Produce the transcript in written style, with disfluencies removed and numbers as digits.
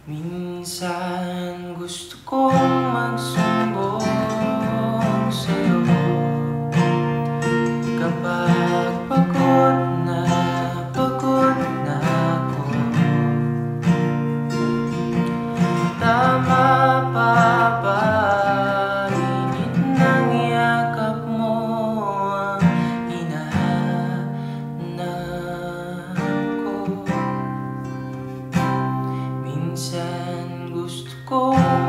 Minsan gusto kong magsumbong sa'yo kapag pagod na ako. Tama pa ba init ng yakap mo ang hinahanap ko? Minsan gusto kong